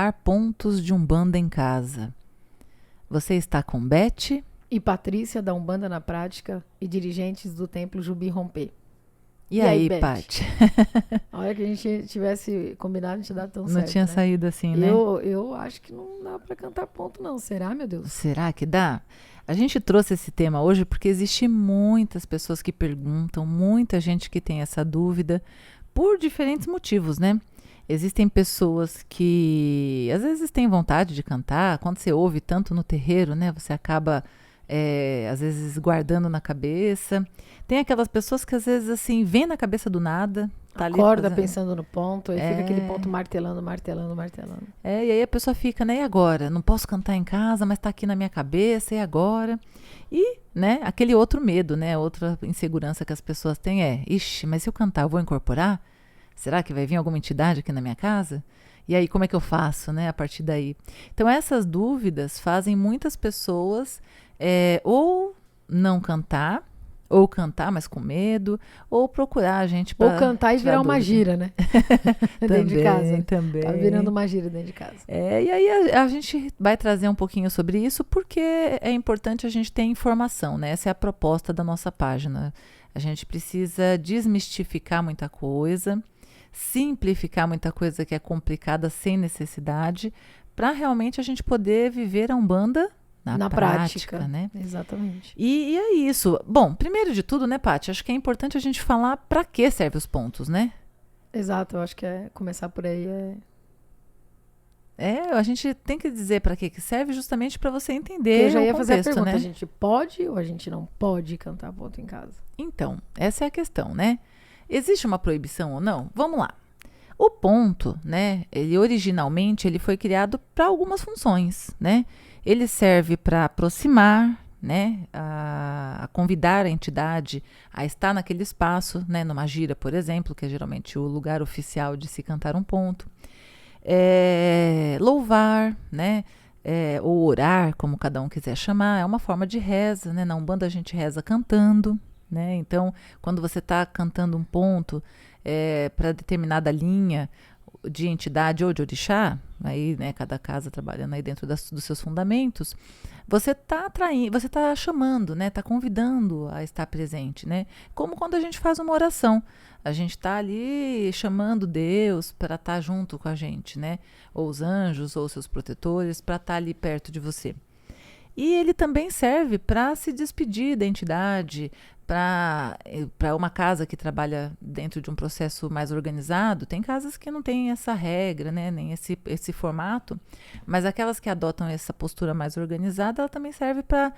cantar pontos de Umbanda em casa. Você está com Beth e Patrícia da Umbanda na Prática e dirigentes do Templo Jubi Romper. E aí, Beth? Paty? A hora que a gente tivesse combinado, não tinha dado tão certo. Não tinha saído assim, né? Eu acho que não dá pra cantar ponto, não. Será, meu Deus? Será que dá? A gente trouxe esse tema hoje porque existe muitas pessoas que perguntam, muita gente que tem essa dúvida por diferentes motivos, né? Existem pessoas que às vezes têm vontade de cantar, quando você ouve tanto no terreiro, né? Você acaba, às vezes, guardando na cabeça. Tem aquelas pessoas que às vezes, assim, vem na cabeça do nada. Tá Acorda ali fazendo... pensando no ponto, aí fica aquele ponto martelando. E aí a pessoa fica, né? E agora? Não posso cantar em casa, mas tá aqui na minha cabeça, e agora? E, né, aquele outro medo, né? Outra insegurança que as pessoas têm ixi, mas se eu cantar, eu vou incorporar? Será que vai vir alguma entidade aqui na minha casa? E aí, como é que eu faço, né, a partir daí? Então, essas dúvidas fazem muitas pessoas ou não cantar, ou cantar, mas com medo, ou procurar a gente para ou cantar e virar uma gira, né? Dentro de casa. Também. Tá virando uma gira dentro de casa. E aí a gente vai trazer um pouquinho sobre isso, porque é importante a gente ter informação, né? Essa é a proposta da nossa página. A gente precisa desmistificar muita coisa, simplificar muita coisa que é complicada sem necessidade, para realmente a gente poder viver a Umbanda na prática, né? Exatamente. E é isso. Bom, primeiro de tudo, né, Paty? Acho que é importante a gente falar para que servem os pontos, né? Exato, eu acho que começar por aí a gente tem que dizer para que serve, justamente para você entender. Eu já ia o contexto, fazer a pergunta, né? a gente pode ou a gente não pode cantar ponto em casa? Então, essa é a questão, né? Existe uma proibição ou não? Vamos lá. O ponto, né? Ele originalmente ele foi criado para algumas funções, né? Ele serve para aproximar, né? A convidar a entidade a estar naquele espaço, né? Numa gira, por exemplo, que é geralmente o lugar oficial de se cantar um ponto. Louvar, né? Ou orar, como cada um quiser chamar, é uma forma de reza, né? Na Umbanda a gente reza cantando, né? Então, quando você está cantando um ponto para determinada linha de entidade ou de orixá, aí, né, cada casa trabalhando aí dentro dos seus fundamentos, você está atraindo, você está chamando, né, está convidando a estar presente, né? Como quando a gente faz uma oração, a gente está ali chamando Deus para estar junto com a gente, né? Ou os anjos ou seus protetores para estar ali perto de você. E ele também serve para se despedir da entidade, para uma casa que trabalha dentro de um processo mais organizado. Tem casas que não têm essa regra, né, nem esse formato, mas aquelas que adotam essa postura mais organizada, ela também serve para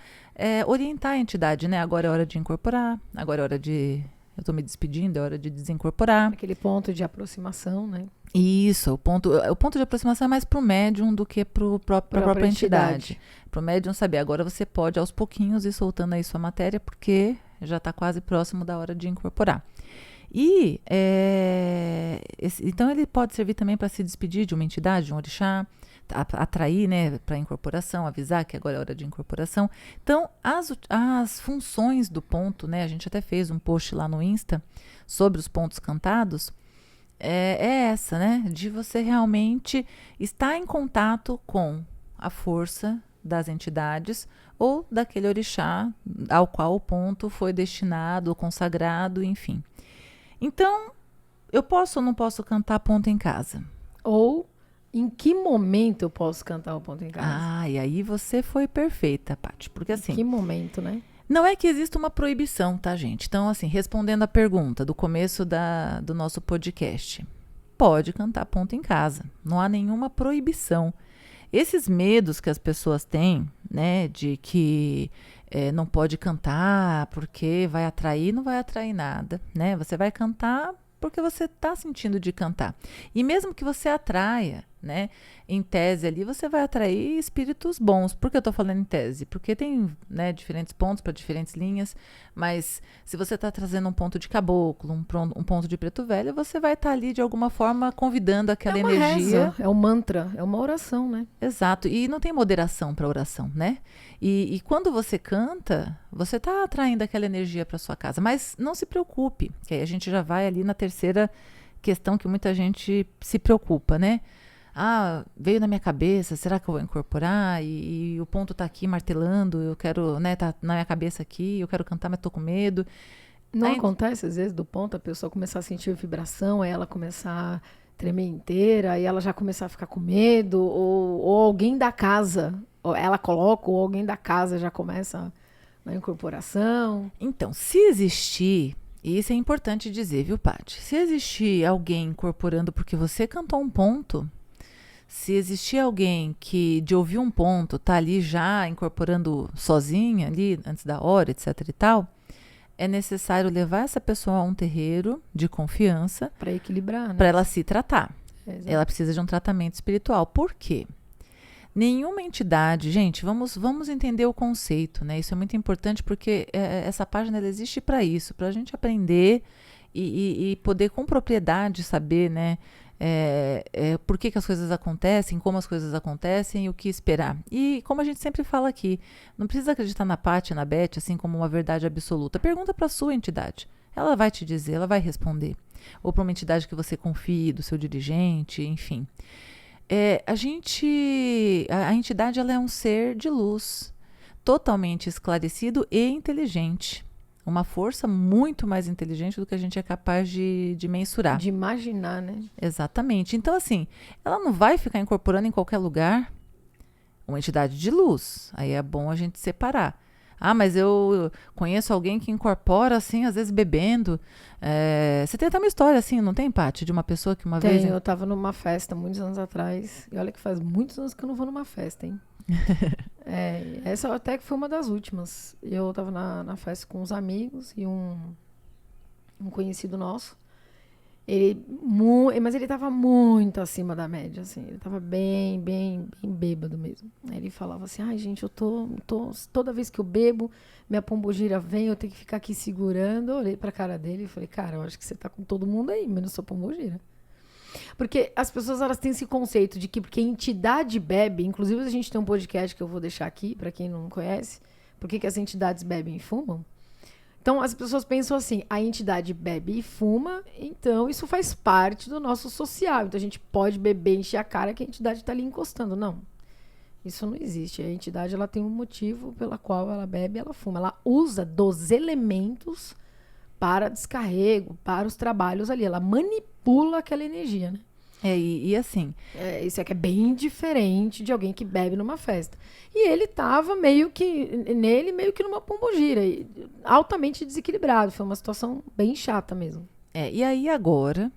orientar a entidade, né? Agora é hora de incorporar, agora é hora de... Eu estou me despedindo, é hora de desincorporar. Aquele ponto de aproximação, né? Isso, o ponto de aproximação é mais para o médium do que para a própria entidade. Para o médium saber, agora você pode aos pouquinhos ir soltando aí sua matéria, porque já está quase próximo da hora de incorporar. E, então ele pode servir também para se despedir de uma entidade, de um orixá, atrair, né, para incorporação, avisar que agora é hora de incorporação. Então, as funções do ponto, né, a gente até fez um post lá no Insta sobre os pontos cantados, é essa, né, de você realmente estar em contato com a força das entidades ou daquele orixá ao qual o ponto foi destinado, consagrado, enfim. Então, eu posso ou não posso cantar ponto em casa? Ou em que momento eu posso cantar o ponto em casa? E aí você foi perfeita, Paty, porque assim... Em que momento, né? Não é que exista uma proibição, tá, gente? Então, assim, respondendo a pergunta do começo do nosso podcast, pode cantar ponto em casa, não há nenhuma proibição. Esses medos que as pessoas têm, né, de que não pode cantar porque vai atrair, não vai atrair nada, né? Você vai cantar porque você está sentindo de cantar. E mesmo que você atraia, né, em tese ali, você vai atrair espíritos bons. Por que eu estou falando em tese? Porque tem, né, diferentes pontos para diferentes linhas, mas se você está trazendo um ponto de caboclo, um ponto de preto velho, você vai estar ali de alguma forma convidando aquela energia. Reza, é um mantra, é uma oração, né? Exato, e não tem moderação para oração, né? E quando você canta, você está atraindo aquela energia para sua casa, mas não se preocupe, que aí a gente já vai ali na terceira questão que muita gente se preocupa, né? veio na minha cabeça, será que eu vou incorporar? E o ponto tá aqui martelando, eu quero, né, tá na minha cabeça aqui, eu quero cantar, mas tô com medo. Não Aí, acontece, às vezes, do ponto a pessoa começar a sentir vibração, aí ela começar a tremer inteira, aí ela já começar a ficar com medo, ou alguém da casa, ou ela coloca, ou alguém da casa já começa na incorporação. então, se existir, e isso é importante dizer, viu, Paty? Se existir alguém incorporando porque você cantou um ponto, se existir alguém que de ouvir um ponto tá ali já incorporando sozinha ali antes da hora, etc e tal, é necessário levar essa pessoa a um terreiro de confiança Para equilibrar, né? para ela se tratar. Exato. Ela precisa de um tratamento espiritual. Por quê? Nenhuma entidade, gente, vamos entender o conceito, né? Isso é muito importante porque essa página ela existe para isso, para a gente aprender e poder com propriedade saber, né? Por que as coisas acontecem, como as coisas acontecem e o que esperar. E como a gente sempre fala aqui, não precisa acreditar na Paty, na Beth, assim como uma verdade absoluta. Pergunta para a sua entidade. Ela vai te dizer, ela vai responder. Ou para uma entidade que você confie, do seu dirigente, enfim. A entidade ela é um ser de luz, totalmente esclarecido e inteligente. Uma força muito mais inteligente do que a gente é capaz de mensurar. De imaginar, né? Exatamente. Então, assim, ela não vai ficar incorporando em qualquer lugar uma entidade de luz. Aí é bom a gente separar. Mas eu conheço alguém que incorpora, assim, às vezes bebendo. Você tem até uma história, assim, não tem, Paty? De uma pessoa que uma vez... Eu tava numa festa muitos anos atrás. E olha que faz muitos anos que eu não vou numa festa, hein? Essa até que foi uma das últimas. Eu tava na festa com uns amigos e um conhecido nosso. Mas ele tava muito acima da média, assim. Ele tava bem, bem, bem bêbado mesmo. Aí ele falava assim, ai, gente, eu tô... Toda vez que eu bebo, minha pombogira vem, eu tenho que ficar aqui segurando. Eu olhei pra cara dele e falei, cara, eu acho que você tá com todo mundo aí, menos sua pombogira. Porque as pessoas, elas têm esse conceito de que porque entidade bebe, inclusive a gente tem um podcast que eu vou deixar aqui, pra quem não conhece, por que as entidades bebem e fumam. Então, as pessoas pensam assim, a entidade bebe e fuma, então isso faz parte do nosso social. Então, a gente pode beber, encher a cara que a entidade está ali encostando. Não, isso não existe. A entidade ela tem um motivo pela qual ela bebe e ela fuma. Ela usa dos elementos para descarrego, para os trabalhos ali. Ela manipula aquela energia, né? E assim... Isso aqui é bem diferente de alguém que bebe numa festa. E ele tava meio que numa pombogira, altamente desequilibrado. Foi uma situação bem chata mesmo. E aí agora,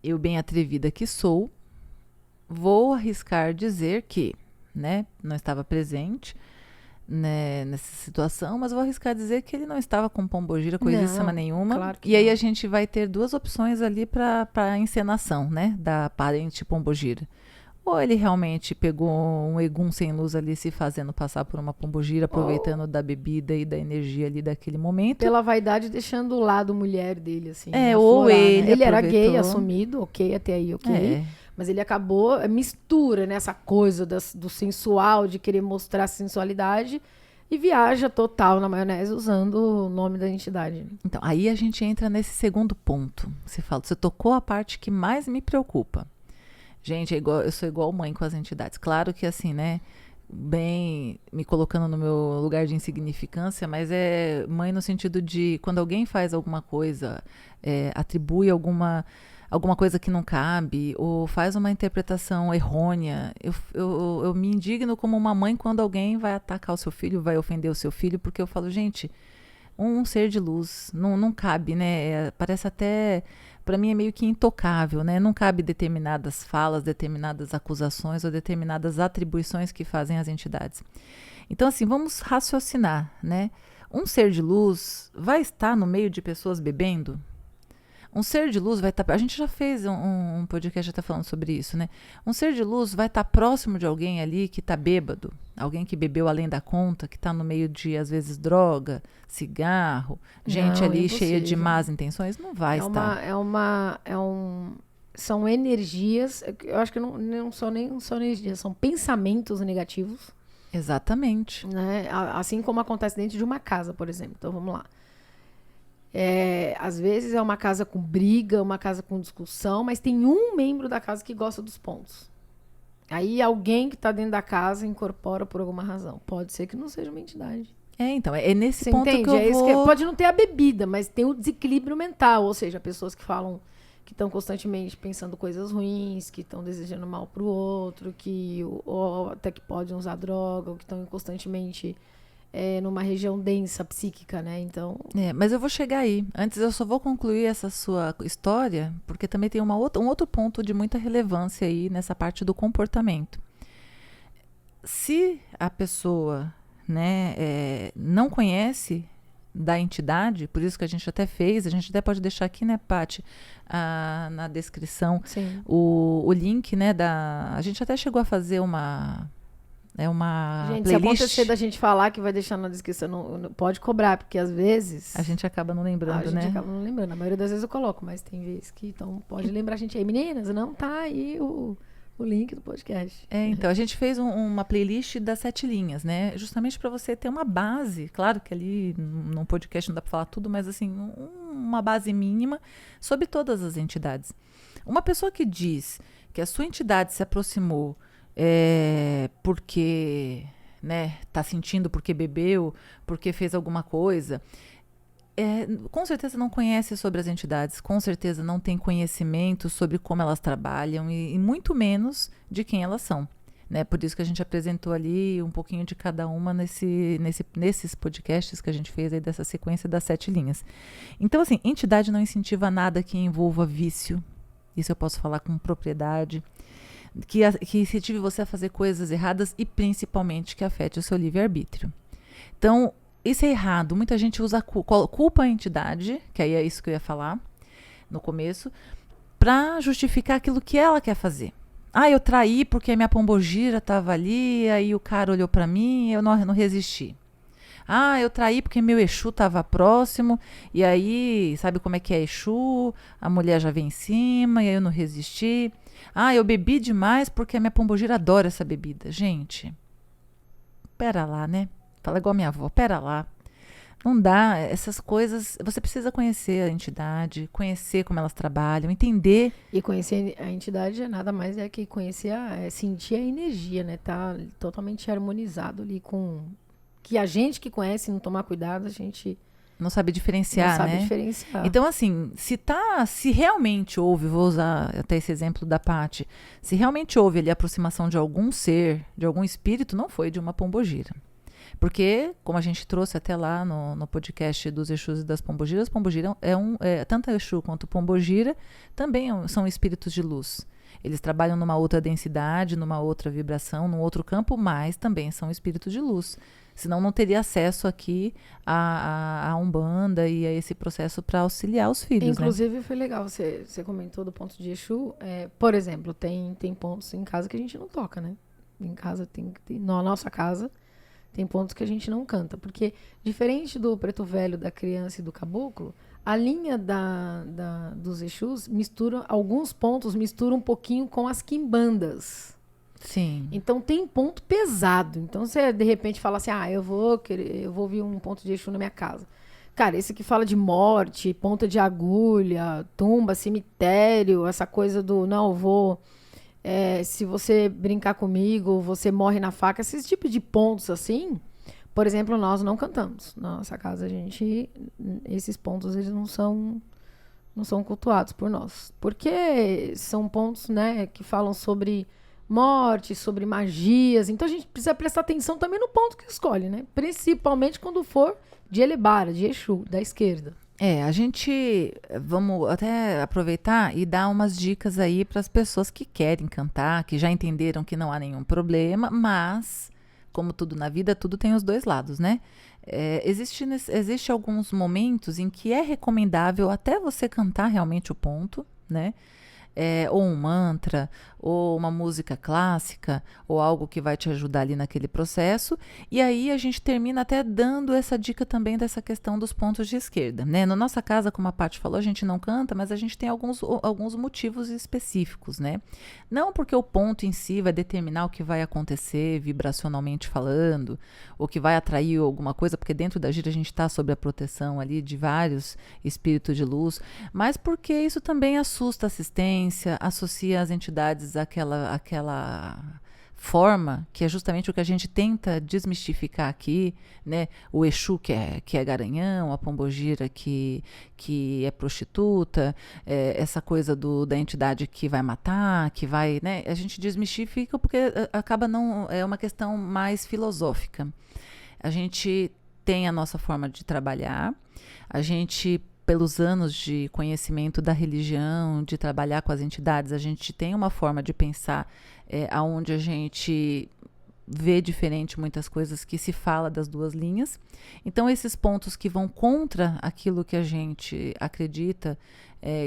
eu bem atrevida que sou, vou arriscar dizer que, né, não estava presente, né, nessa situação, mas vou arriscar dizer que ele não estava com pombogira, coisíssima nenhuma. Claro que e aí não. a gente vai ter duas opções ali para a encenação, né, da parente pombogira. Ou ele realmente pegou um egum sem luz ali se fazendo passar por uma pombogira, aproveitando da bebida e da energia ali daquele momento. Pela vaidade, deixando o lado mulher dele, assim. Ou aflorar, ele né? Ele era aproveitou. gay, assumido, ok, até aí, ok. Mas ele acabou, mistura nessa coisa do sensual, de querer mostrar sensualidade, e viaja total na maionese usando o nome da entidade. Então, aí a gente entra nesse segundo ponto. Você tocou a parte que mais me preocupa. Gente, eu sou igual mãe com as entidades. Claro que assim, né? Bem, me colocando no meu lugar de insignificância, mas é mãe no sentido de quando alguém faz alguma coisa, atribui alguma coisa que não cabe, ou faz uma interpretação errônea, eu me indigno como uma mãe quando alguém vai atacar o seu filho, vai ofender o seu filho, porque eu falo, gente, um ser de luz, não cabe, né? Parece até, para mim é meio que intocável, né? Não cabe determinadas falas, determinadas acusações ou determinadas atribuições que fazem as entidades. Então, assim, vamos raciocinar, né? Um ser de luz vai estar no meio de pessoas bebendo? Um ser de luz vai estar... A gente já fez um podcast até falando sobre isso, né? Um ser de luz vai estar próximo de alguém ali que está bêbado, alguém que bebeu além da conta, que está no meio de, às vezes, droga, cigarro, gente ali cheia de más intenções, não vai estar. São energias, eu acho que não são nem só energias, são pensamentos negativos. Exatamente. Né? Assim como acontece dentro de uma casa, por exemplo. Então, vamos lá. Às vezes é uma casa com briga, uma casa com discussão, mas tem um membro da casa que gosta dos pontos. Aí alguém que está dentro da casa incorpora por alguma razão. Pode ser que não seja uma entidade. Então, é nesse Você ponto entende? que eu vou... Pode não ter a bebida, mas tem o desequilíbrio mental. Ou seja, pessoas que falam que estão constantemente pensando coisas ruins, que estão desejando mal pro outro, ou até que podem usar droga, ou que estão constantemente numa região densa psíquica, né? Então... mas eu vou chegar aí. Antes eu só vou concluir essa sua história, porque também tem um outro ponto de muita relevância aí nessa parte do comportamento. Se a pessoa, né, não conhece da entidade, por isso que a gente até fez, a gente até pode deixar aqui, né, Paty, na descrição, o link, né, a gente até chegou a fazer uma gente, playlist. Se acontecer da gente falar, que vai deixar na descrição, não pode cobrar, porque às vezes... A gente acaba não lembrando, né? A gente acaba não lembrando. A maioria das vezes eu coloco, mas tem vezes que... Então, pode lembrar a gente aí. Meninas, não tá aí o link do podcast. Então, a gente fez uma playlist das 7 linhas, né? Justamente para você ter uma base. Claro que ali, num podcast não dá para falar tudo, mas assim, uma base mínima sobre todas as entidades. Uma pessoa que diz que a sua entidade se aproximou porque, né, tá sentindo porque bebeu, porque fez alguma coisa, com certeza não conhece sobre as entidades, com certeza não tem conhecimento sobre como elas trabalham e muito menos de quem elas são. Né? Por isso que a gente apresentou ali um pouquinho de cada uma nesses podcasts que a gente fez aí dessa sequência das 7 linhas. Então, assim, entidade não incentiva nada que envolva vício. Isso eu posso falar com propriedade. Que incentive você a fazer coisas erradas e principalmente que afete o seu livre-arbítrio. Então, isso é errado. Muita gente usa culpa a entidade, que aí é isso que eu ia falar no começo, para justificar aquilo que ela quer fazer. Eu traí porque a minha pombogira estava ali, aí o cara olhou para mim e eu não resisti. Eu traí porque meu Exu estava próximo, e aí, sabe como é que é Exu? A mulher já vem em cima, e aí eu não resisti. Eu bebi demais porque a minha pombogira adora essa bebida. Gente, pera lá, né? Fala igual a minha avó, pera lá. Não dá, essas coisas, você precisa conhecer a entidade, conhecer como elas trabalham, entender. E conhecer a entidade é nada mais que conhecer, sentir a energia, né? Tá totalmente harmonizado ali com... Que a gente que conhece, não tomar cuidado, a gente... Não sabe diferenciar, né? Não sabe diferenciar. Então, assim, se realmente houve, vou usar até esse exemplo da Paty, se realmente houve ali a aproximação de algum ser, de algum espírito, não foi de uma pombogira. Porque, como a gente trouxe até lá no podcast dos Exus e das pombogiras, pombogira tanto Exu quanto pombogira também são espíritos de luz. Eles trabalham numa outra densidade, numa outra vibração, num outro campo, mas também são espíritos de luz. Senão não teria acesso aqui à Umbanda e a esse processo para auxiliar os filhos. Inclusive, né? Foi legal, você comentou do ponto de Exu. Por exemplo, tem pontos em casa que a gente não toca, né? Em casa na nossa casa tem pontos que a gente não canta. Porque, diferente do preto velho, da criança e do caboclo, a linha dos Exus alguns pontos misturam um pouquinho com as quimbandas. Sim. Então tem ponto pesado. Então você de repente fala assim: eu vou ouvir um ponto de Exu na minha casa. Cara, esse que fala de morte, ponta de agulha, tumba, cemitério, essa coisa do não, eu vou. Se você brincar comigo, você morre na faca, esses tipos de pontos assim. Por exemplo, nós não cantamos. Na nossa casa, esses pontos eles não são cultuados por nós. Porque são pontos, né, que falam sobre morte, sobre magias. Então a gente precisa prestar atenção também no ponto que escolhe, né? Principalmente quando for de Elebara, de Exu, da esquerda. A gente vamos até aproveitar e dar umas dicas aí para as pessoas que querem cantar, que já entenderam que não há nenhum problema, mas, como tudo na vida, tudo tem os dois lados, né? Existe alguns momentos em que é recomendável até você cantar realmente o ponto, né? Ou um mantra, ou uma música clássica, ou algo que vai te ajudar ali naquele processo. E aí a gente termina até dando essa dica também dessa questão dos pontos de esquerda, né? Na nossa casa, como a Paty falou, a gente não canta, mas a gente tem alguns motivos específicos, né? Não porque o ponto em si vai determinar o que vai acontecer vibracionalmente falando, ou que vai atrair alguma coisa, porque dentro da gira a gente está sob a proteção ali de vários espíritos de luz, mas porque isso também assusta a assistência, frequência, associa as entidades àquela forma, que é justamente o que a gente tenta desmistificar aqui, né? O Exu, que é garanhão, a Pombogira, que é prostituta, essa coisa da entidade que vai matar, que vai, né? A gente desmistifica porque acaba não... É uma questão mais filosófica. A gente tem a nossa forma de trabalhar, a gente, pelos anos de conhecimento da religião, de trabalhar com as entidades, a gente tem uma forma de pensar aonde a gente vê diferente muitas coisas que se fala das duas linhas. Então, esses pontos que vão contra aquilo que a gente acredita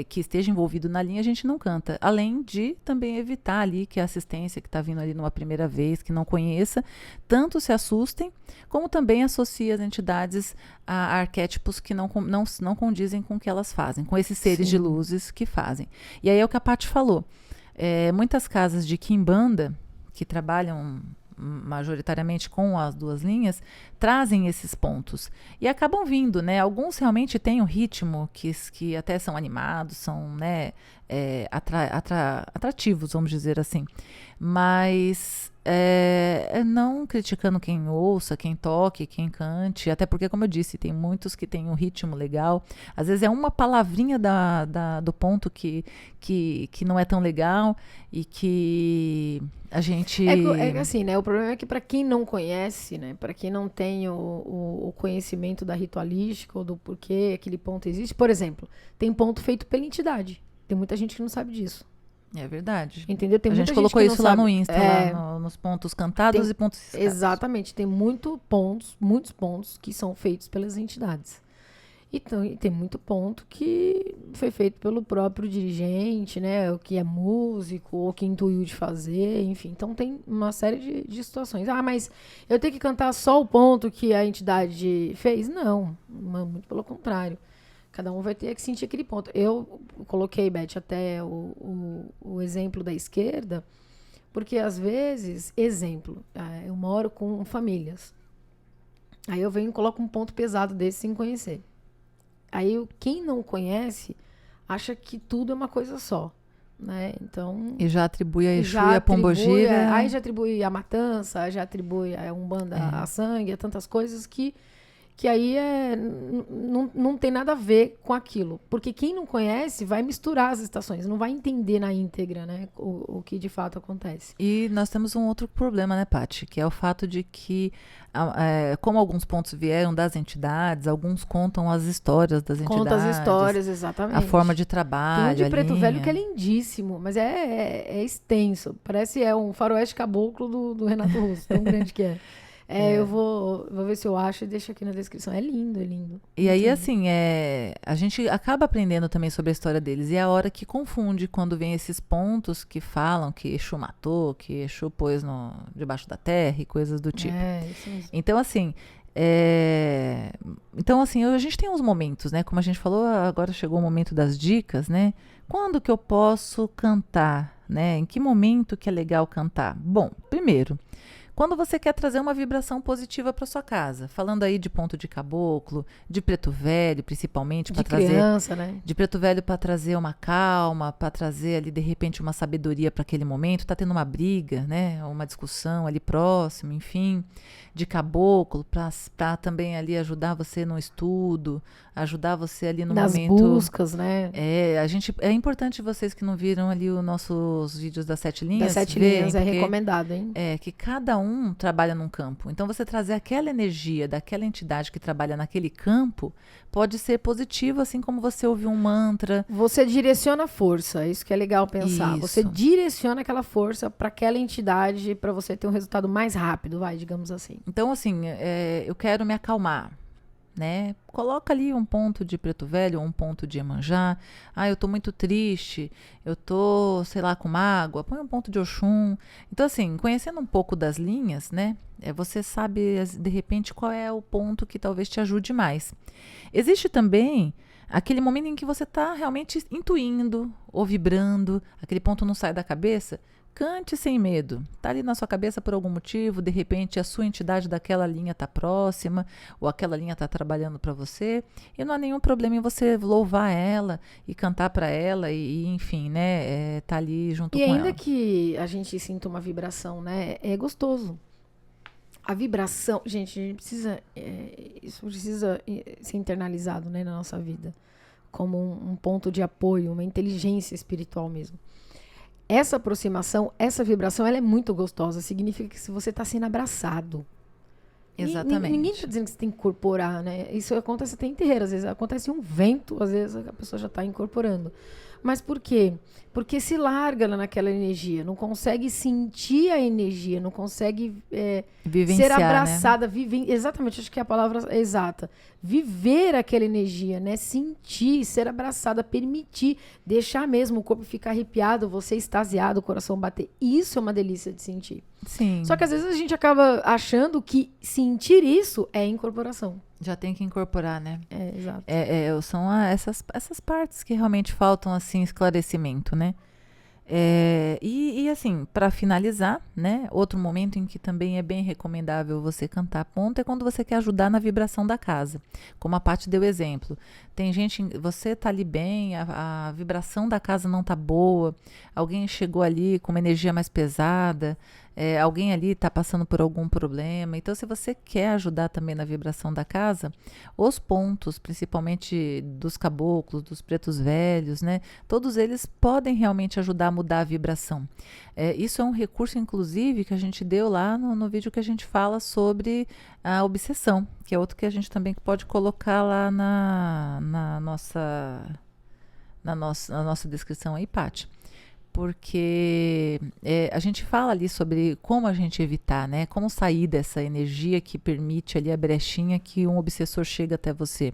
que esteja envolvido na linha, a gente não canta. Além de também evitar ali que a assistência que está vindo ali numa primeira vez, que não conheça, tanto se assustem, como também associa as entidades a arquétipos que não condizem com o que elas fazem, com esses seres de luzes que fazem. E aí é o que a Paty falou. Muitas casas de quimbanda, que trabalham majoritariamente com as duas linhas, trazem esses pontos e acabam vindo, né? Alguns realmente têm um ritmo que até são animados, são, né, atrativos, vamos dizer assim, mas não criticando quem ouça, quem toque, quem cante, até porque, como eu disse, tem muitos que têm um ritmo legal, às vezes é uma palavrinha do ponto que não é tão legal e que a gente... assim, né? O problema é que para quem não conhece, né? Para quem não tem o conhecimento da ritualística ou do porquê aquele ponto existe, por exemplo, tem ponto feito pela entidade. Tem muita gente que não sabe disso. É verdade. Entendeu? Tem a muita gente colocou gente que isso não lá sabe. no Insta, lá nos pontos cantados e pontos ciscados. Exatamente. Tem muitos pontos que são feitos pelas entidades. Então, e tem muito ponto que foi feito pelo próprio dirigente, né? O que é músico, ou que intuiu de fazer, enfim. Então, tem uma série de situações. Ah, mas eu tenho que cantar só o ponto que a entidade fez? Não, muito pelo contrário. Cada um vai ter que sentir aquele ponto. Eu coloquei, Beth, até o exemplo da esquerda, porque às vezes, exemplo, eu moro com famílias. Aí eu venho e coloco um ponto pesado desse sem conhecer. Aí quem não conhece acha que tudo é uma coisa só, né? Então... E já atribui a Exu e a Pombogira. Aí já atribui a matança, já atribui a Umbanda, a sangue, a tantas coisas que aí não tem nada a ver com aquilo. Porque quem não conhece vai misturar as estações, não vai entender na íntegra, né, o que de fato acontece. E nós temos um outro problema, né, Paty? Que é o fato de que, como alguns pontos vieram das entidades, alguns contam as histórias das entidades. Conta as histórias, exatamente. A forma de trabalho, tem um de Preto Velho que é lindíssimo, mas é extenso. Parece um faroeste caboclo do Renato Russo, tão grande que é. Eu vou ver se eu acho e deixo aqui na descrição. É lindo, é lindo. E aí, assim, a gente acaba aprendendo também sobre a história deles. E é a hora que confunde quando vem esses pontos que falam que Exu matou, que Exu pôs debaixo da terra e coisas do tipo. Isso mesmo. Então, assim, a gente tem uns momentos, né? Como a gente falou, agora chegou o momento das dicas, né? Quando que eu posso cantar, né? Em que momento que é legal cantar? Bom, primeiro... Quando você quer trazer uma vibração positiva para sua casa, falando aí de ponto de caboclo, de preto velho, principalmente para trazer criança, né? De preto velho para trazer uma calma, para trazer ali de repente uma sabedoria para aquele momento, tá tendo uma briga, né, uma discussão ali próximo, enfim, de caboclo para também ali ajudar você no estudo, ajudar você ali no nas momento buscas, né? É importante vocês que não viram ali os nossos vídeos das 7 linhas. Das 7 linhas é recomendado, hein? Que cada um trabalha num campo. Então, você trazer aquela energia daquela entidade que trabalha naquele campo pode ser positivo, assim como você ouvir um mantra. Você direciona a força, isso que é legal pensar. Isso. Você direciona aquela força para aquela entidade para você ter um resultado mais rápido, digamos assim. Então, assim, eu quero me acalmar, né? Coloca ali um ponto de preto velho ou um ponto de Iemanjá. Eu tô muito triste, eu tô, sei lá, com mágoa, põe um ponto de Oxum. Então, assim, conhecendo um pouco das linhas, né? Você sabe, de repente, qual é o ponto que talvez te ajude mais. Existe também aquele momento em que você tá realmente intuindo ou vibrando, aquele ponto não sai da cabeça. Cante sem medo. Tá ali na sua cabeça por algum motivo, de repente a sua entidade daquela linha tá próxima, ou aquela linha tá trabalhando para você, e não há nenhum problema em você louvar ela e cantar para ela e, enfim, né, tá ali junto E com ainda ela. que a gente sinta uma vibração, né? É gostoso. A vibração, gente, a gente precisa, isso precisa ser internalizado, né, na nossa vida, como um ponto de apoio, uma inteligência espiritual mesmo. Essa aproximação, essa vibração, ela é muito gostosa. Significa que se você está sendo abraçado. Exatamente. Ninguém está dizendo que você tem que incorporar, né? Isso acontece até em terreiro. Às vezes acontece um vento, às vezes a pessoa já está incorporando. Mas por quê? Porque se larga naquela energia, não consegue sentir a energia, não consegue Vivenciar, ser abraçada, né? Exatamente, acho que é a palavra exata. Viver aquela energia, né? Sentir, ser abraçada, permitir, deixar mesmo o corpo ficar arrepiado, você extasiado, o coração bater. Isso é uma delícia de sentir. Sim. Só que às vezes a gente acaba achando que sentir isso é incorporação. Já tem que incorporar, né? Exato. São essas partes que realmente faltam, assim, esclarecimento, né? E assim, para finalizar, né? Outro momento em que também é bem recomendável você cantar ponto é quando você quer ajudar na vibração da casa. Como a Paty deu exemplo. Tem gente, você tá ali bem, a vibração da casa não tá boa, alguém chegou ali com uma energia mais pesada, alguém ali está passando por algum problema. Então, se você quer ajudar também na vibração da casa, os pontos, principalmente dos caboclos, dos pretos velhos, né? Todos eles podem realmente ajudar a mudar a vibração. Isso é um recurso, inclusive, que a gente deu lá no vídeo que a gente fala sobre a obsessão, que é outro que a gente também pode colocar lá na nossa descrição aí, Paty. Porque a gente fala ali sobre como a gente evitar, né? Como sair dessa energia que permite ali a brechinha que um obsessor chega até você.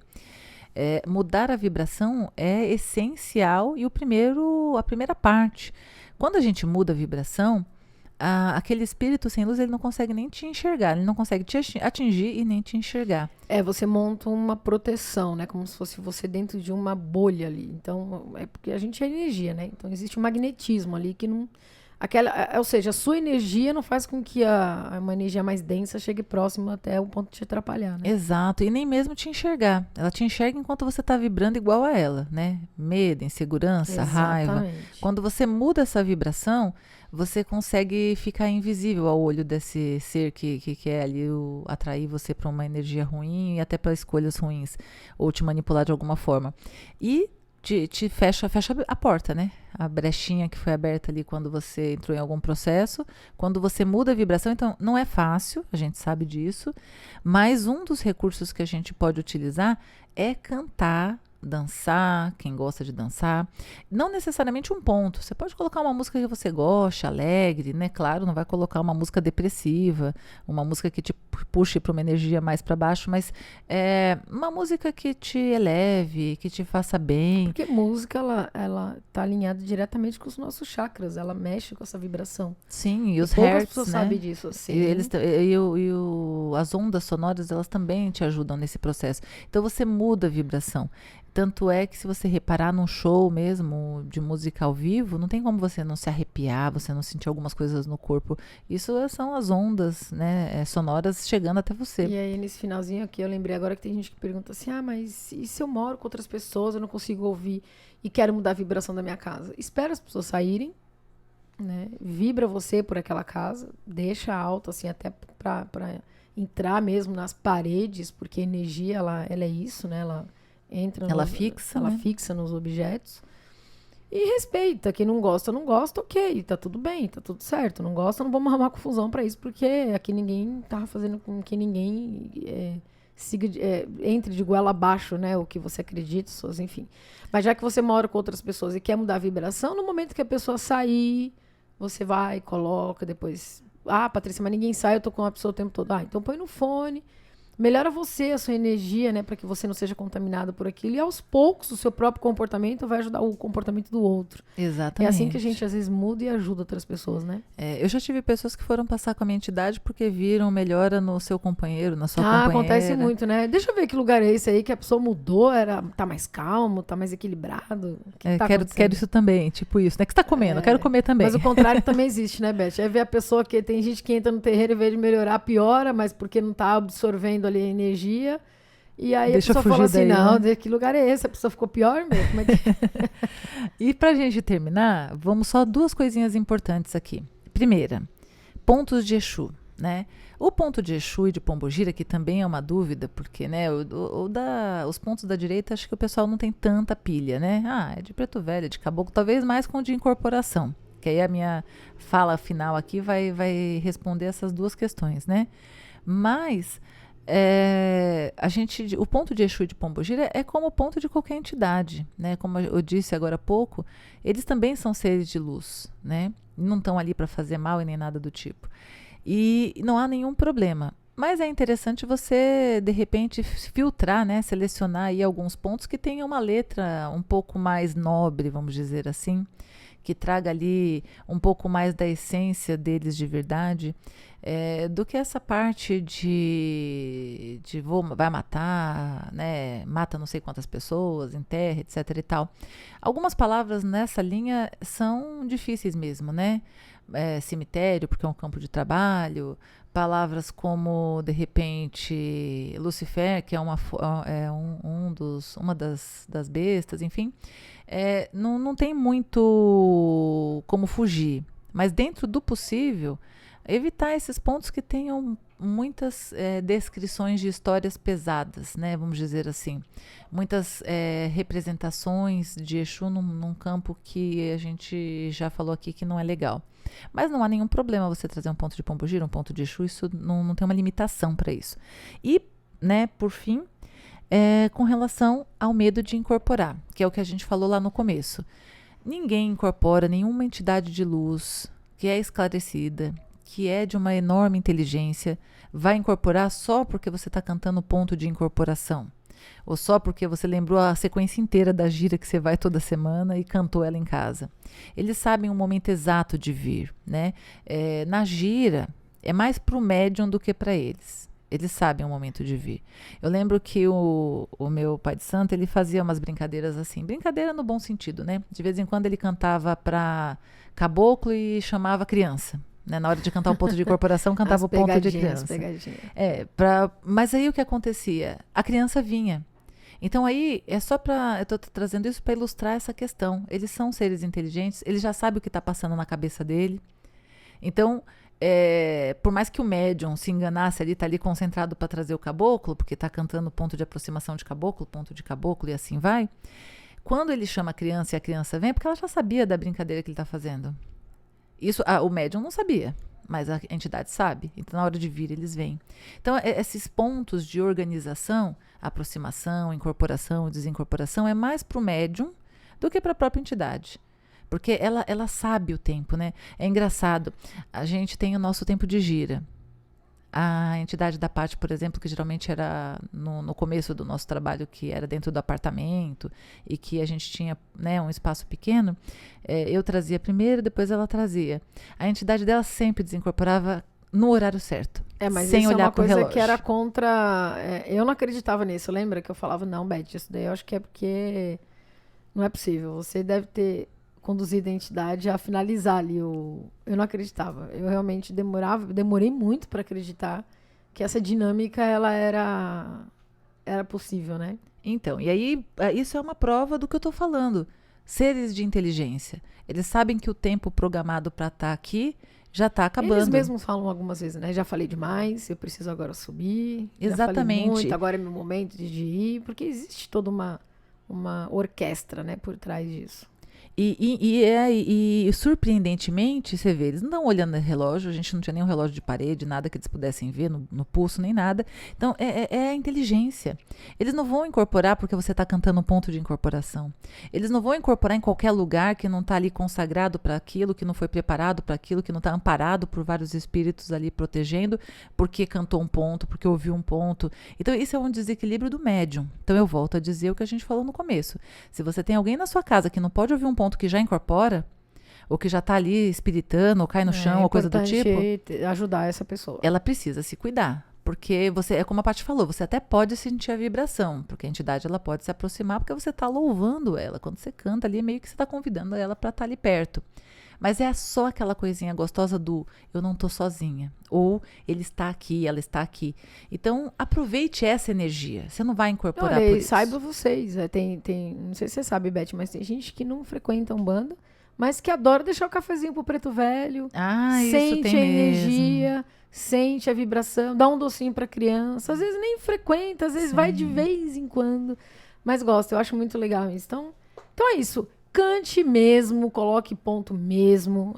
Mudar a vibração é essencial e a primeira parte. Quando a gente muda a vibração, aquele espírito sem luz, ele não consegue nem te enxergar, ele não consegue te atingir e nem te enxergar. Você monta uma proteção, né? Como se fosse você dentro de uma bolha ali. Então, porque a gente é energia, né? Então, existe um magnetismo ali que não... ou seja, a sua energia não faz com que uma energia mais densa chegue próximo até o ponto de te atrapalhar, né? Exato, e nem mesmo te enxergar. Ela te enxerga enquanto você está vibrando igual a ela, né? Medo, insegurança, raiva. Quando você muda essa vibração, você consegue ficar invisível ao olho desse ser que quer ali atrair você para uma energia ruim e até para escolhas ruins, ou te manipular de alguma forma. E te fecha a porta, né? A brechinha que foi aberta ali quando você entrou em algum processo. Quando você muda a vibração, então não é fácil, a gente sabe disso, mas um dos recursos que a gente pode utilizar é cantar, dançar, quem gosta de dançar. Não necessariamente um ponto. Você pode colocar uma música que você goste, alegre, né? Claro, não vai colocar uma música depressiva, uma música que te puxe para uma energia mais para baixo, mas uma música que te eleve, que te faça bem. Porque música, ela tá alinhada diretamente com os nossos chakras, ela mexe com essa vibração. Sim, e os poucas hertz, pessoas né? sabem disso, assim. As ondas sonoras, elas também te ajudam nesse processo. Então, você muda a vibração. Tanto é que se você reparar num show mesmo de música ao vivo, não tem como você não se arrepiar, você não sentir algumas coisas no corpo. Isso são as ondas, né, sonoras chegando até você. E aí, nesse finalzinho aqui, eu lembrei agora que tem gente que pergunta assim, mas e se eu moro com outras pessoas, eu não consigo ouvir e quero mudar a vibração da minha casa? Espera as pessoas saírem, né, vibra você por aquela casa, deixa alto, assim, até pra entrar mesmo nas paredes, porque a energia, ela é isso, né, ela fixa nos objetos e respeita. Quem não gosta, não gosta, ok, tá tudo bem, tá tudo certo. Não gosta, não vamos arrumar confusão pra isso, porque aqui ninguém tá fazendo com que ninguém entre de goela abaixo, né, o que você acredita, enfim. Mas já que você mora com outras pessoas e quer mudar a vibração, no momento que a pessoa sair, você vai, coloca, depois... Patrícia, mas ninguém sai, eu tô com a pessoa o tempo todo. Então põe no fone, melhora você, a sua energia, né? Para que você não seja contaminado por aquilo. E aos poucos, o seu próprio comportamento vai ajudar o comportamento do outro. Exatamente. É assim que a gente, às vezes, muda e ajuda outras pessoas, né? Eu já tive pessoas que foram passar com a minha entidade porque viram melhora no seu companheiro, na sua companheira. Acontece muito, né? Deixa eu ver que lugar é esse aí que a pessoa mudou, tá mais calmo, tá mais equilibrado. O que tá quero isso também, tipo isso, né? Que você tá comendo, eu quero comer também. Mas o contrário também existe, né, Beth? Aí vê a pessoa que tem gente que entra no terreiro e, em vez de melhorar, piora, mas porque não tá absorvendo ali a energia. E aí Deixa a pessoa fala assim, daí, não, né? Que lugar é esse? A pessoa ficou pior mesmo? Como é que... E pra gente terminar, vamos só 2 coisinhas importantes aqui. Primeira, pontos de Exu, né? O ponto de Exu e de Pombogira, que também é uma dúvida, porque, né, os pontos da direita, acho que o pessoal não tem tanta pilha, né? É de preto velho, é de caboclo, talvez mais com o de incorporação. Que aí a minha fala final aqui vai responder essas 2 questões, né? Mas o ponto de Exu e de Pombogira é como o ponto de qualquer entidade, né? Como eu disse agora há pouco, eles também são seres de luz, né? Não estão ali para fazer mal e nem nada do tipo. E não há nenhum problema. Mas é interessante você, de repente, filtrar, né? Selecionar aí alguns pontos que tenham uma letra um pouco mais nobre, vamos dizer assim, que traga ali um pouco mais da essência deles de verdade, do que essa parte de vai matar, né? Mata não sei quantas pessoas, enterra, etc e tal. Algumas palavras nessa linha são difíceis mesmo, né? Cemitério, porque é um campo de trabalho, palavras como, de repente, Lucifer, que é uma das bestas, enfim, não tem muito como fugir, mas dentro do possível, evitar esses pontos que tenham muitas descrições de histórias pesadas, né, vamos dizer assim, muitas representações de Exu num campo que a gente já falou aqui que não é legal. Mas não há nenhum problema você trazer um ponto de Pombogira, um ponto de Exu, isso não tem uma limitação para isso. E, né, por fim, com relação ao medo de incorporar, que é o que a gente falou lá no começo. Ninguém incorpora nenhuma entidade de luz que é esclarecida, que é de uma enorme inteligência, vai incorporar só porque você está cantando o ponto de incorporação. Ou só porque você lembrou a sequência inteira da gira que você vai toda semana e cantou ela em casa. Eles sabem o momento exato de vir, né? Na gira, é mais para o médium do que para eles. Eles sabem o momento de vir. Eu lembro que o meu pai de santo, ele fazia umas brincadeiras assim. Brincadeira no bom sentido, né? De vez em quando ele cantava para caboclo e chamava criança. Né? Na hora de cantar o ponto de incorporação, cantava o ponto de criança. Mas aí o que acontecia? A criança vinha. Então aí é só para... Eu estou trazendo isso para ilustrar essa questão. Eles são seres inteligentes, eles já sabem o que está passando na cabeça dele. Então, por mais que o médium se enganasse ali, está ali concentrado para trazer o caboclo, porque está cantando ponto de aproximação de caboclo, ponto de caboclo e assim vai. Quando ele chama a criança e a criança vem, é porque ela já sabia da brincadeira que ele está fazendo. Isso o médium não sabia, mas a entidade sabe. Então, na hora de vir, eles vêm. Então, esses pontos de organização, aproximação, incorporação, desincorporação, é mais para o médium do que para a própria entidade. Porque ela sabe o tempo, né? É engraçado. A gente tem o nosso tempo de gira. A entidade da Paty, por exemplo, que geralmente era no começo do nosso trabalho, que era dentro do apartamento e que a gente tinha, né, um espaço pequeno, eu trazia primeiro, depois ela trazia. A entidade dela sempre desincorporava no horário certo, mas sem isso olhar é uma pro coisa relógio. que era contra... eu não acreditava nisso, lembra que eu falava, não, Beth, isso daí eu acho que é porque não é possível. Você deve ter conduzido a entidade a finalizar ali eu não acreditava. Eu realmente demorei muito para acreditar que essa dinâmica ela era possível, né? Então, e aí isso é uma prova do que eu estou falando. Seres de inteligência. Eles sabem que o tempo programado para estar aqui já está acabando. Eles mesmos falam algumas vezes, né? Já falei demais, eu preciso agora subir. Exatamente. Já falei muito, agora é meu momento de ir, porque existe toda uma orquestra, né, por trás disso. E surpreendentemente, você vê, eles não estão olhando no relógio, a gente não tinha nenhum relógio de parede, nada que eles pudessem ver no pulso, nem nada. Então, é a inteligência. Eles não vão incorporar porque você está cantando um ponto de incorporação. Eles não vão incorporar em qualquer lugar que não está ali consagrado para aquilo, que não foi preparado para aquilo, que não está amparado por vários espíritos ali protegendo, porque cantou um ponto, porque ouviu um ponto. Então, isso é um desequilíbrio do médium. Então, eu volto a dizer o que a gente falou no começo. Se você tem alguém na sua casa que não pode ouvir um ponto que já incorpora, ou que já está ali espiritando, ou cai no chão, ou coisa do tipo, ajudar essa pessoa. Ela precisa se cuidar. Porque você, é como a Paty falou, você até pode sentir a vibração, porque a entidade ela pode se aproximar, porque você está louvando ela. Quando você canta ali, é meio que você está convidando ela para estar ali perto. Mas é só aquela coisinha gostosa do eu não estou sozinha. Ou ele está aqui, ela está aqui. Então, aproveite essa energia. Você não vai incorporar por isso. Saiba vocês. Não sei se você sabe, Beth, mas tem gente que não frequenta Umbanda, mas que adora deixar o cafezinho pro preto velho. Sente isso tem a energia, mesmo. sente a vibração, dá um docinho pra criança. Às vezes nem frequenta, às vezes vai de vez em quando. Mas gosta, eu acho muito legal isso. Então é isso. Cante mesmo, coloque ponto mesmo,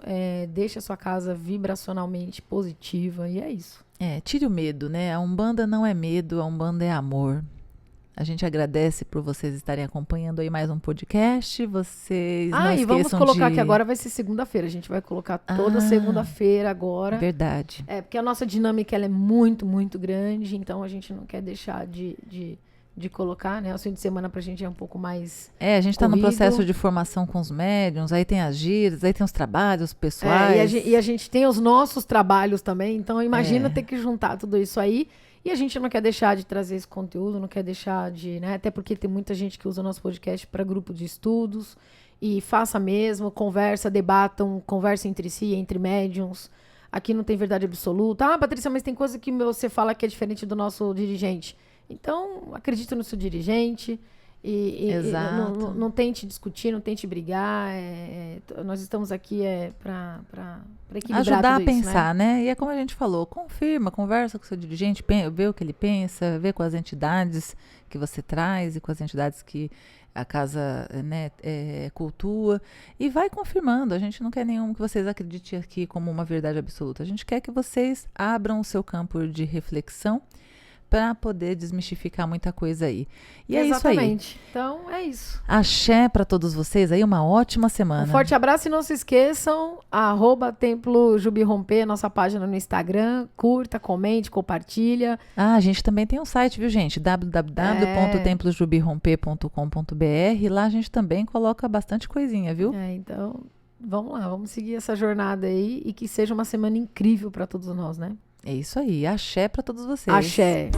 deixe a sua casa vibracionalmente positiva e é isso. Tire o medo, né? A Umbanda não é medo, a Umbanda é amor. A gente agradece por vocês estarem acompanhando aí mais um podcast. Vocês não esqueçam vamos colocar que agora vai ser segunda-feira. A gente vai colocar toda segunda-feira agora. Verdade. Porque a nossa dinâmica ela é muito, muito grande, então a gente não quer deixar de colocar, né? O fim de semana pra gente é um pouco mais a gente tá no processo de formação com os médiums, aí tem as gírias, aí tem os trabalhos pessoais. E a gente tem os nossos trabalhos também, então imagina ter que juntar tudo isso aí. E a gente não quer deixar de trazer esse conteúdo, não quer deixar de, né? Até porque tem muita gente que usa o nosso podcast para grupo de estudos. E faça mesmo, debatam, conversa entre si, entre médiums. Aqui não tem verdade absoluta. Patrícia, mas tem coisa que você fala que é diferente do nosso dirigente. Então, acredita no seu dirigente Exato. Não tente discutir, não tente brigar. Nós estamos aqui para equilibrar ajudar tudo a pensar, né? E é como a gente falou, confirma, conversa com o seu dirigente, vê o que ele pensa, vê com as entidades que você traz e com as entidades que a casa, né, cultua, e vai confirmando. A gente não quer nenhum que vocês acreditem aqui como uma verdade absoluta. A gente quer que vocês abram o seu campo de reflexão para poder desmistificar muita coisa aí. E Exatamente. É isso aí. Então, é isso. Axé para todos vocês aí, uma ótima semana. Um forte abraço e não se esqueçam, @Templo Jubi Romper, nossa página no Instagram. Curta, comente, compartilha. A gente também tem um site, viu, gente? www.templosjubiromper.com.br. Lá a gente também coloca bastante coisinha, viu? Então, vamos lá, vamos seguir essa jornada aí e que seja uma semana incrível para todos nós, né? É isso aí. Axé para todos vocês. Axé.